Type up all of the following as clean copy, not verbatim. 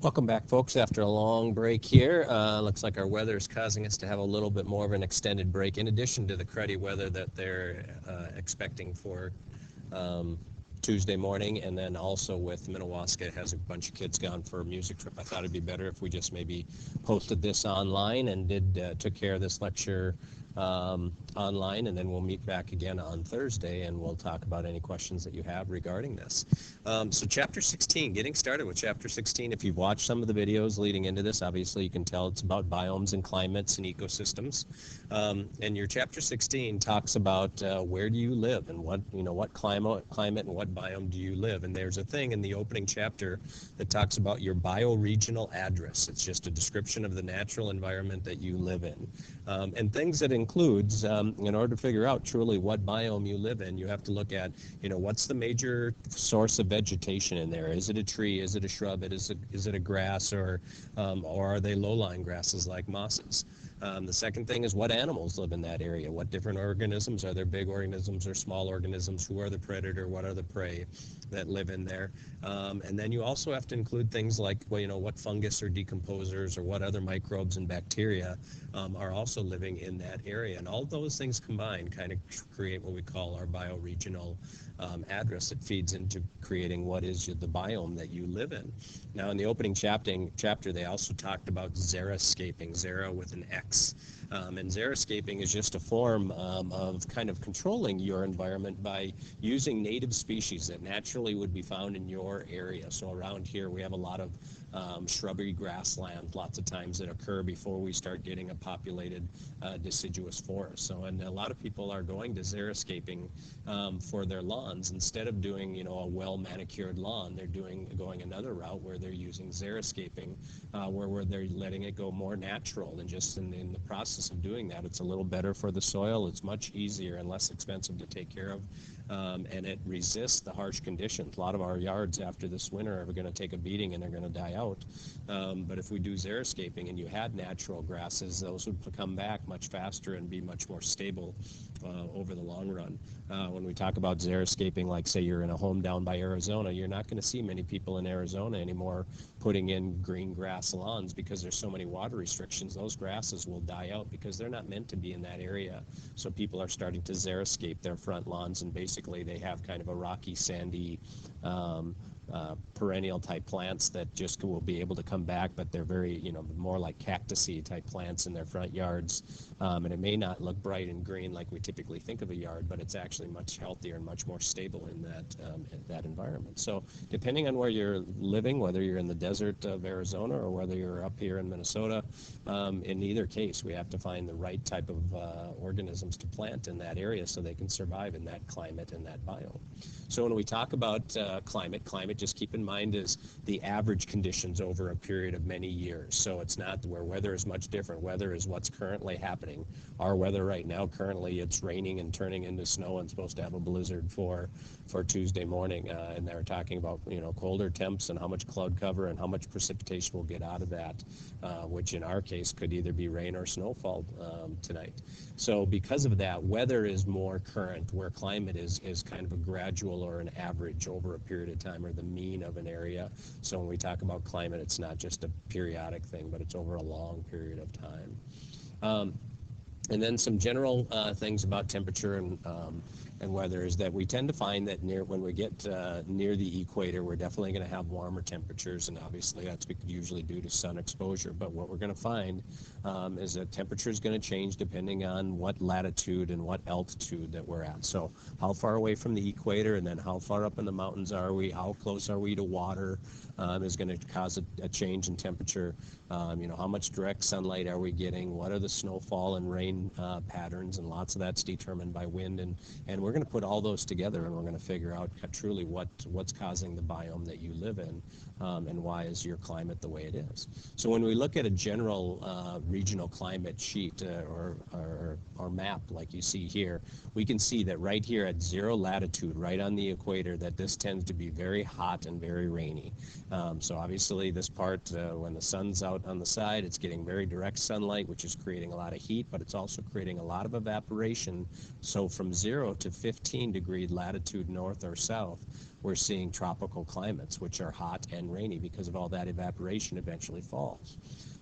Welcome back, folks, after a long break here. Looks like our weather is causing us to have a little bit more of an extended break, in addition to the cruddy weather that they're expecting for Tuesday morning. And then also with Minnewaska has a bunch of kids gone for a music trip. I thought it'd be better if we just maybe posted this online and took care of this lecture online, and then we'll meet back again on Thursday and we'll talk about any questions that you have regarding this. So chapter 16, getting started with chapter 16. If you've watched some of the videos leading into this, obviously you can tell it's about biomes and climates and ecosystems. And your chapter 16 talks about where do you live and what climate and what biome do you live. And there's a thing in the opening chapter that talks about your bioregional address. It's just a description of the natural environment that you live in. And things that includes, in order to figure out truly what biome you live in, you have to look at, what's the major source of vegetation in there? Is it a tree? Is it a shrub? Is it a grass? Or are they low-lying grasses like mosses? The second thing is what animals live in that area. What different organisms? Are there big organisms or small organisms? Who are the predator? What are the prey that live in there? And then you also have to include things like, what fungus or decomposers or what other microbes and bacteria are also living in that area. And all those things combined kind of create what we call our bioregional address that feeds into creating what is the biome that you live in. Now, in the opening chapter, they also talked about xeriscaping, xera with an X. And xeriscaping is just a form of kind of controlling your environment by using native species that naturally would be found in your area. So around here, we have a lot of shrubby grassland lots of times that occur before we start getting a populated deciduous forest. So, and a lot of people are going to xeriscaping for their lawns. Instead of doing, a well-manicured lawn, they're going another route where they're using xeriscaping, where they're letting it go more natural. And just in the process of doing that, it's a little better for the soil. It's much easier and less expensive to take care of. And it resists the harsh conditions. A lot of our yards after this winter are going to take a beating and they're going to die out. But if we do xeriscaping and you had natural grasses, those would come back much faster and be much more stable over the long run. When we talk about xeriscaping, like say you're in a home down by Arizona, you're not going to see many people in Arizona anymore putting in green grass lawns because there's so many water restrictions. Those grasses will die out because they're not meant to be in that area. So people are starting to xeriscape their front lawns, and basically they have kind of a rocky, sandy, perennial type plants that just will be able to come back, but they're very, more like cactusy type plants in their front yards. And it may not look bright and green like we typically think of a yard, but it's actually much healthier and much more stable in that environment. So depending on where you're living, whether you're in the desert of Arizona or whether you're up here in Minnesota, in either case, we have to find the right type of organisms to plant in that area so they can survive in that climate and that biome. So when we talk about climate, just keep in mind is the average conditions over a period of many years. So it's not where weather is much different. Weather is what's currently happening. Our weather right now, currently it's raining and turning into snow and supposed to have a blizzard for Tuesday morning. And they're talking about, colder temps and how much cloud cover and how much precipitation we'll get out of that, which in our case could either be rain or snowfall tonight. So because of that, weather is more current, where climate is kind of a gradual or an average over a period of time, or the mean of an area. So when we talk about climate, it's not just a periodic thing, but it's over a long period of time. And then some general things about temperature and weather is that we tend to find that when we get near the equator, we're definitely going to have warmer temperatures, and obviously that's usually due to sun exposure. But what we're going to find is that temperature is going to change depending on what latitude and what altitude that we're at. So how far away from the equator, and then how far up in the mountains are we, how close are we to water, is going to cause a change in temperature. How much direct sunlight are we getting, what are the snowfall and rain patterns, and lots of that's determined by wind, and we're going to put all those together, and we're going to figure out truly what's causing the biome that you live in, and why is your climate the way it is. So when we look at a general regional climate sheet or map like you see here, we can see that right here at 0 latitude, right on the equator, that this tends to be very hot and very rainy. So obviously this part, when the sun's out on the side, it's getting very direct sunlight, which is creating a lot of heat, but it's also creating a lot of evaporation. So from 0 to 15 degree latitude north or south, we're seeing tropical climates, which are hot and rainy because of all that evaporation eventually falls.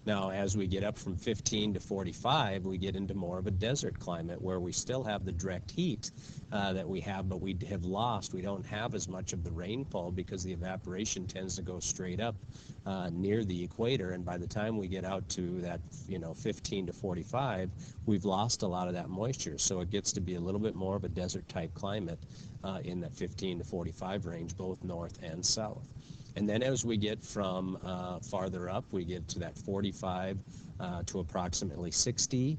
Now, as we get up from 15 to 45, we get into more of a desert climate where we still have the direct heat that we have, but we have lost. We don't have as much of the rainfall because the evaporation tends to go straight up near the equator. And by the time we get out to that, 15 to 45, we've lost a lot of that moisture. So it gets to be a little bit more of a desert type climate in that 15 to 45 range, both north and south. And then as we get from farther up, we get to that 45 to approximately 60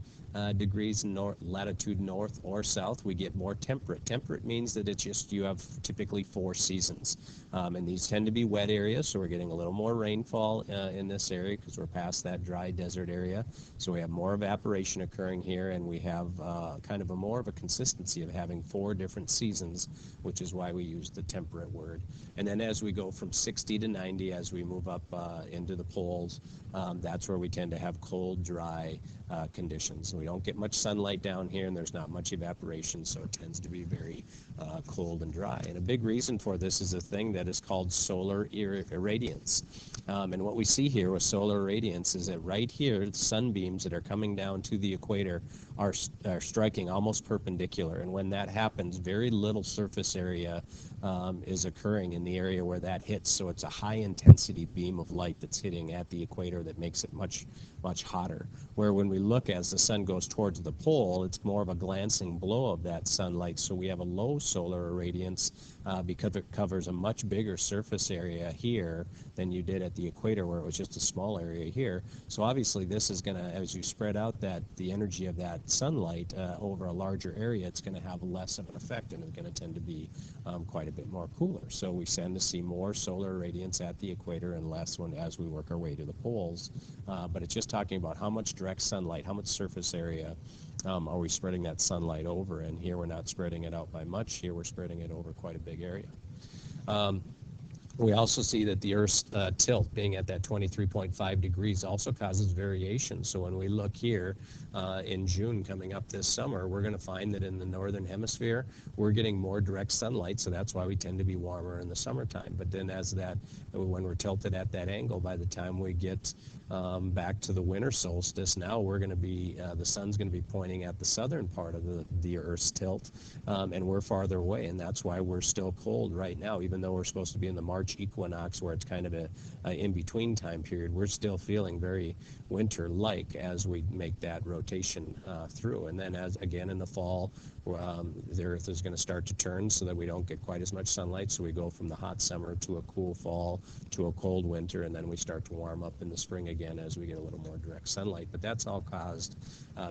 degrees latitude north or south. We get more temperate. Temperate means that it's just you have typically 4 seasons. And these tend to be wet areas, so we're getting a little more rainfall in this area because we're past that dry desert area. So we have more evaporation occurring here, and we have kind of more of a consistency of having 4 different seasons, which is why we use the temperate word. And then as we go from 60 to 90, as we move up into the poles, that's where we tend to have cold, dry conditions. We don't get much sunlight down here, and there's not much evaporation, so it tends to be very cold and dry. And a big reason for this is a thing that is called solar irradiance. And what we see here with solar irradiance is that right here, the sunbeams that are coming down to the equator are striking almost perpendicular. And when that happens, very little surface area is occurring in the area where that hits. So it's a high intensity beam of light that's hitting at the equator that makes it much hotter. Where when we look as the sun goes towards the pole, it's more of a glancing blow of that sunlight. So we have a low solar irradiance because it covers a much bigger surface area here than you did at the equator, where it was just a small area here. So obviously this is going to, as you spread out the energy of that sunlight over a larger area, it's going to have less of an effect, and it's going to tend to be quite a bit more cooler. So we tend to see more solar irradiance at the equator and less as we work our way to the poles. But it's just talking about how much direct sunlight, how much surface area are we spreading that sunlight over. And here we're not spreading it out by much. Here we're spreading it over quite a big area. We also see that the Earth's tilt being at that 23.5 degrees also causes variation. So when we look here in June coming up this summer, we're going to find that in the northern hemisphere, we're getting more direct sunlight. So that's why we tend to be warmer in the summertime. But then when we're tilted at that angle, by the time we get back to the winter solstice, now we're going to be, the sun's going to be pointing at the southern part of the Earth's tilt, and we're farther away. And that's why we're still cold right now, even though we're supposed to be in the March equinox, where it's kind of a in-between time period. We're still feeling very winter-like as we make that rotation through. And then again in the fall, the Earth is going to start to turn so that we don't get quite as much sunlight. So we go from the hot summer to a cool fall to a cold winter, and then we start to warm up in the spring again as we get a little more direct sunlight. But that's all caused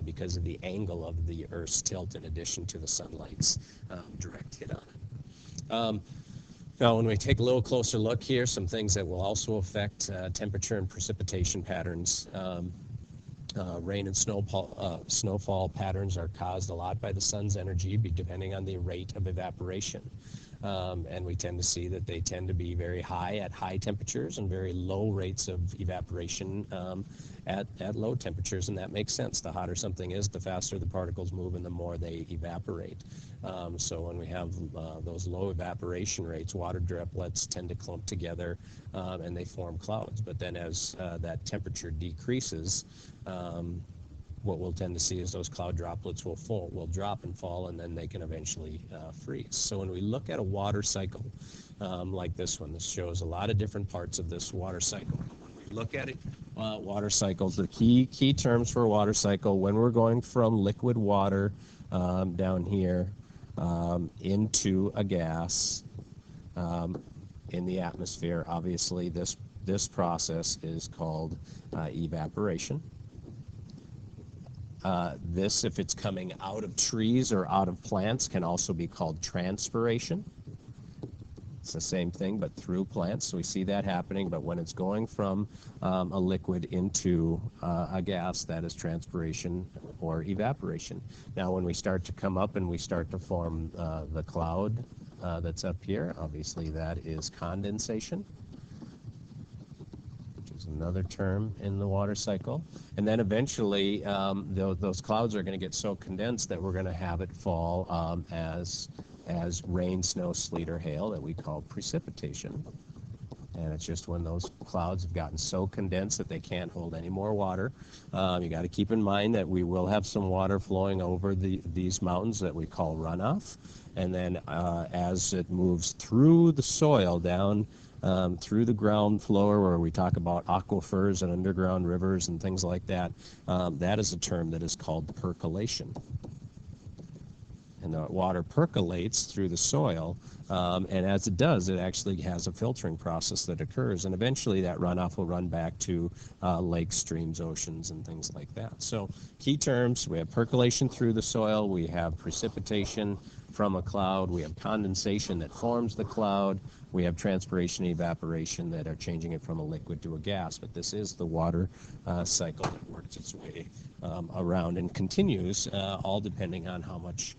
because of the angle of the Earth's tilt, in addition to the sunlight's direct hit on it. Now, when we take a little closer look here, some things that will also affect temperature and precipitation patterns. Rain and snowfall patterns are caused a lot by the sun's energy, depending on the rate of evaporation. And we tend to see that they tend to be very high at high temperatures and very low rates of evaporation at low temperatures, and that makes sense. The hotter something is, the faster the particles move and the more they evaporate. So when we have those low evaporation rates, water droplets tend to clump together and they form clouds. But then as that temperature decreases, what we'll tend to see is those cloud droplets will drop and fall, and then they can eventually freeze. So when we look at a water cycle like this one, this shows a lot of different parts of this water cycle. When we look at it, water cycles, the key terms for a water cycle, when we're going from liquid water down here into a gas in the atmosphere, obviously this process is called evaporation. This, if it's coming out of trees or out of plants, can also be called transpiration. It's the same thing, but through plants. So we see that happening, but when it's going from a liquid into a gas, that is transpiration or evaporation. Now, when we start to come up and we start to form the cloud that's up here, obviously that is condensation. Another term in the water cycle. And then eventually those clouds are going to get so condensed that we're going to have it fall as as rain, snow, sleet, or hail that we call precipitation. And it's just when those clouds have gotten so condensed that they can't hold any more water. You got to keep in mind that we will have some water flowing over these mountains that we call runoff. And then as it moves through the soil down through the ground floor, where we talk about aquifers and underground rivers and things like that, that is a term that is called percolation. And the water percolates through the soil, and as it does, it actually has a filtering process that occurs, and eventually that runoff will run back to lakes, streams, oceans, and things like that. So key terms: we have percolation through the soil, we have precipitation from a cloud, we have condensation that forms the cloud, we have transpiration and evaporation that are changing it from a liquid to a gas. But this is the water cycle that works its way around and continues, all depending on how much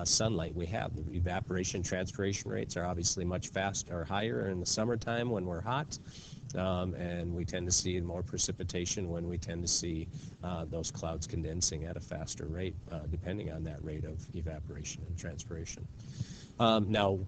sunlight we have. The evaporation transpiration rates are obviously much faster or higher in the summertime when we're hot, and we tend to see more precipitation when we tend to see those clouds condensing at a faster rate, depending on that rate of evaporation and transpiration. Now,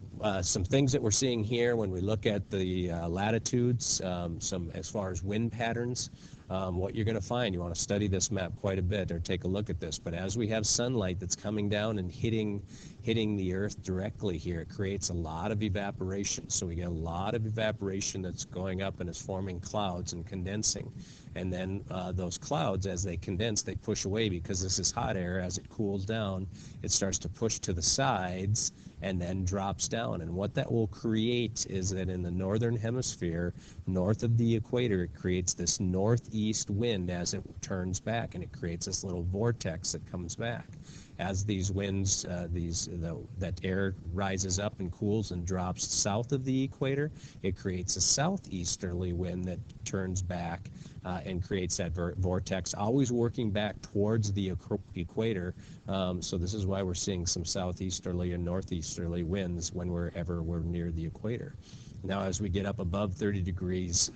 some things that we're seeing here when we look at the latitudes, some as far as wind patterns, what you're going to find, you want to study this map quite a bit or take a look at this, but as we have sunlight that's coming down and hitting the earth directly here, it creates a lot of evaporation. So we get a lot of evaporation that's going up and is forming clouds and condensing. And then those clouds, as they condense, they push away because this is hot air. As it cools down, it starts to push to the sides and then drops down. And what that will create is that in the northern hemisphere, north of the equator, it creates this northeast wind as it turns back, and it creates this little vortex that comes back. As these winds, that air rises up and cools and drops south of the equator, it creates a southeasterly wind that turns back and creates that vortex, always working back towards the equator. So this is why we're seeing some southeasterly and northeasterly winds whenever we're near the equator. Now, as we get up above 30 degrees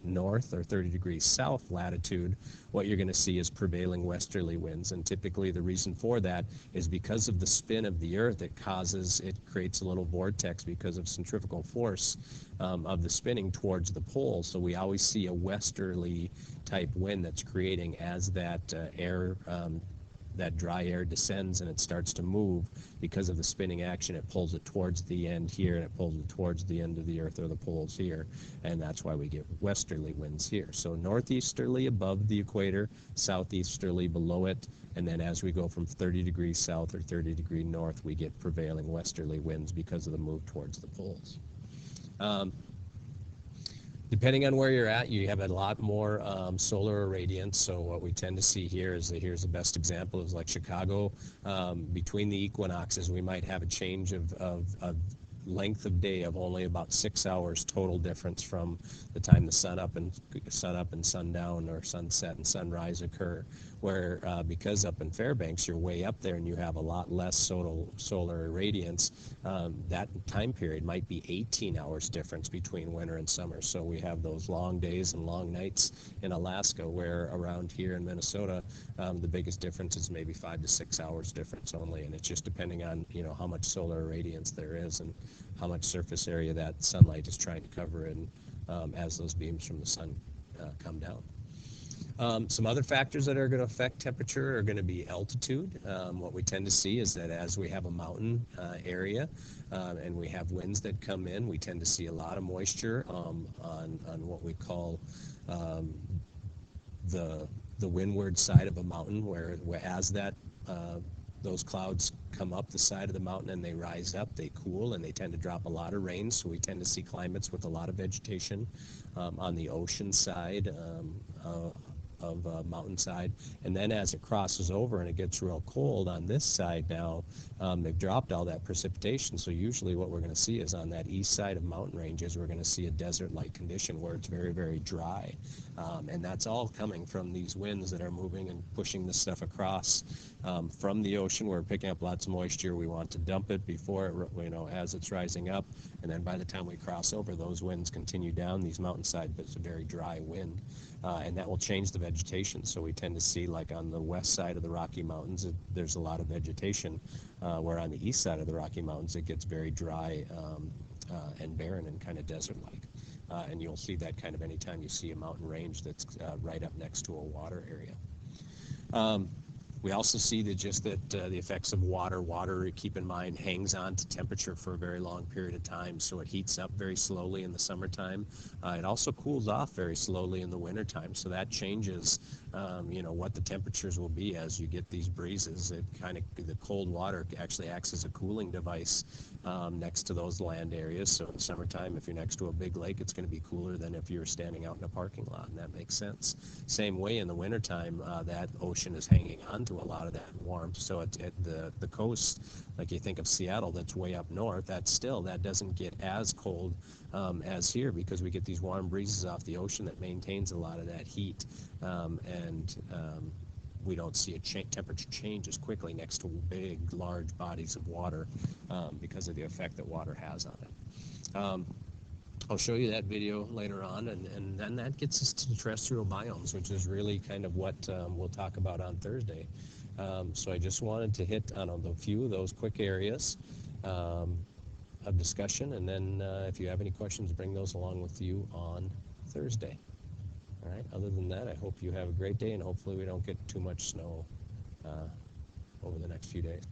north or 30 degrees south latitude, what you're going to see is prevailing westerly winds. And typically the reason for that is because of the spin of the earth. It creates a little vortex because of centrifugal force of the spinning towards the pole. So we always see a westerly type wind that's creating as that that dry air descends and it starts to move because of the spinning action. It pulls it towards the end here, and it pulls it towards the end of the earth or the poles here, and that's why we get westerly winds here. So northeasterly above the equator, southeasterly below it, and then as we go from 30 degrees south or 30 degrees north, we get prevailing westerly winds because of the move towards the poles. Depending on where you're at, you have a lot more solar irradiance. So what we tend to see here is here's the best example is like Chicago. Between the equinoxes, we might have a change of length of day of only about 6 hours total difference from the time the sun up and sundown or sunset and sunrise occur, where because up in Fairbanks you're way up there and you have a lot less solar irradiance, that time period might be 18 hours difference between winter and summer. So we have those long days and long nights in Alaska, where around here in Minnesota the biggest difference is maybe 5 to 6 hours difference only, and it's just depending on how much solar irradiance there is and how much surface area that sunlight is trying to cover in as those beams from the sun come down. Some other factors that are going to affect temperature are going to be altitude. What we tend to see is that as we have a mountain area and we have winds that come in, we tend to see a lot of moisture on what we call the windward side of a mountain, where as those clouds come up the side of the mountain and they rise up, they cool, and they tend to drop a lot of rain. So we tend to see climates with a lot of vegetation on the ocean side of mountainside. And then as it crosses over and it gets real cold on this side now, they've dropped all that precipitation. So usually what we're going to see is on that east side of mountain ranges, we're going to see a desert-like condition where it's very, very dry. And that's all coming from these winds that are moving and pushing this stuff across from the ocean. We're picking up lots of moisture. We want to dump it before it, as it's rising up. And then by the time we cross over, those winds continue down these mountainside, but it's a very dry wind. And that will change the vegetation vegetation. So we tend to see, like on the west side of the Rocky Mountains, there's a lot of vegetation, where on the east side of the Rocky Mountains it gets very dry and barren and kind of desert-like. And you'll see that kind of anytime you see a mountain range that's right up next to a water area. We also see that the effects of water, keep in mind, hangs on to temperature for a very long period of time, so it heats up very slowly in the summertime. It also cools off very slowly in the wintertime, so that changes what the temperatures will be as you get these breezes. The cold water actually acts as a cooling device next to those land areas. So in the summertime, if you're next to a big lake, it's going to be cooler than if you were standing out in a parking lot, and that makes sense. Same way in the wintertime, that ocean is hanging on to a lot of that warmth. So at the coast, like you think of Seattle, that's way up north, that doesn't get as cold as here, because we get these warm breezes off the ocean that maintains a lot of that heat, and we don't see a temperature change as quickly next to big, large bodies of water because of the effect that water has on it. I'll show you that video later on, and then that gets us to the terrestrial biomes, which is really kind of what we'll talk about on Thursday. So I just wanted to hit on a few of those quick areas of discussion, and then if you have any questions, bring those along with you on Thursday. All right, other than that, I hope you have a great day, and hopefully we don't get too much snow over the next few days.